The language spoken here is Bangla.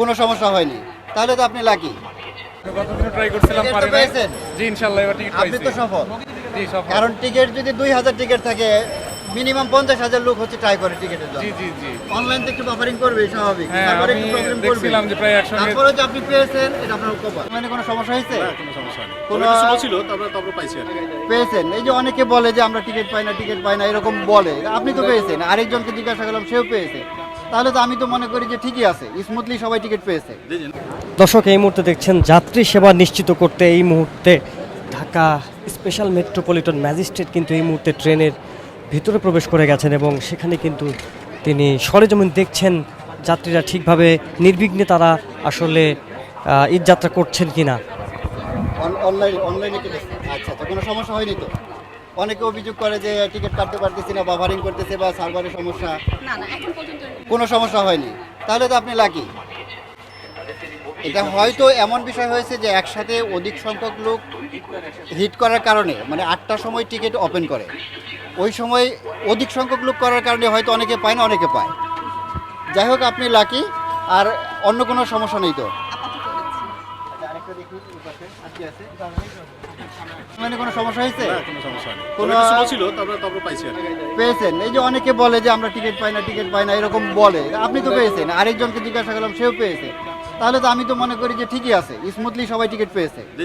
কোনো সমস্যা হয়নি, তাহলে তো আপনি লাকি। গতদিনও ট্রাই করছিলাম, টিকিট তো পারি নাই। পেয়েছেন? জি ইনশাআল্লাহ এবার টিকিট আপনি পাইছি। তো সফল, জি সফল। কারণ টিকিট যদি 2000 টিকিট থাকে মিনিমাম 50,000 লোক হচ্ছে ট্রাই করে টিকিটের জন্য। জি জি জি। অনলাইন তো একটু বাফারিং করবে, স্বাভাবিক, হ্যাঁ, তারপরে আমি একটু প্রবলেম করবে। দেখছিলাম যে প্রায় একসঙ্গে। তারপরে যে আপনি পেয়েছেন এটা আপনার কপাল। মানে কোনো সমস্যা হয়েছে? না, কোনো সমস্যা নেই। কোনো কোনো কিছু ছিল তারপরে পাইছি আর কি। পেয়েছেন? এই যে অনেকে বলে যে আমরা টিকিট পাই না এরকম বলে, আপনি তো পেয়েছেন, আরেকজনকে জিজ্ঞাসা করলাম সেও পেয়েছে, তাহলে তো আমি তো মনে করি যে ঠিকই আছে, স্মুথলি সবাই টিকিট পেয়েছে। জি, জি। দর্শক এই মুহূর্তে দেখছেন যাত্রী সেবা নিশ্চিত করতে এই মুহূর্তে ঢাকা স্পেশাল মেট্রোপলিটন ম্যাজিস্ট্রেট কিন্তু এই মুহূর্তে ট্রেনের ভিতরে প্রবেশ করে গেছেন এবং সেখানে কিন্তু তিনি সরেজমিন দেখছেন যাত্রীরা ঠিকভাবে নির্বিঘ্নে তারা আসলে ঈদযাত্রা করছেন কিনা। অনলাইনে কেটেছে? আচ্ছা আচ্ছা, কোনো সমস্যা হয়নি তো? অনেকে অভিযোগ করে যে টিকিট কাটতে পারতেছি না, বাফারিং করতেছে বা সার্ভারের সমস্যা। না না এখন পর্যন্ত কোনো সমস্যা হয়নি, তাহলে তো আপনি লাকি। এটা হয়তো এমন বিষয় হয়েছে যে একসাথে অধিক সংখ্যক লোক হিট করার কারণে, মানে 8টার সময় টিকিট ওপেন করে, ওই সময় অধিক সংখ্যক লোক করার কারণে হয়তো অনেকে পায় না, অনেকে পায়। যাই হোক, আপনি লাকি, আর অন্য কোনো সমস্যা নেই তো? মানে কোনো সমস্যা হয়েছে? না, কোনো সমস্যা নেই। কোনো কোনো কিছু ছিল তারপরে পাইছি আর কি। পেয়েছেন? এই যে অনেকে বলে যে আমরা টিকিট পাই না এরকম বলে, আপনি তো পেয়েছেন, আরেকজনকে জিজ্ঞাসা করলাম সেও পেয়েছে, তাহলে তো আমি তো মনে করি যে ঠিকই আছে, স্মুথলি সবাই টিকিট পেয়েছে। জি, জি।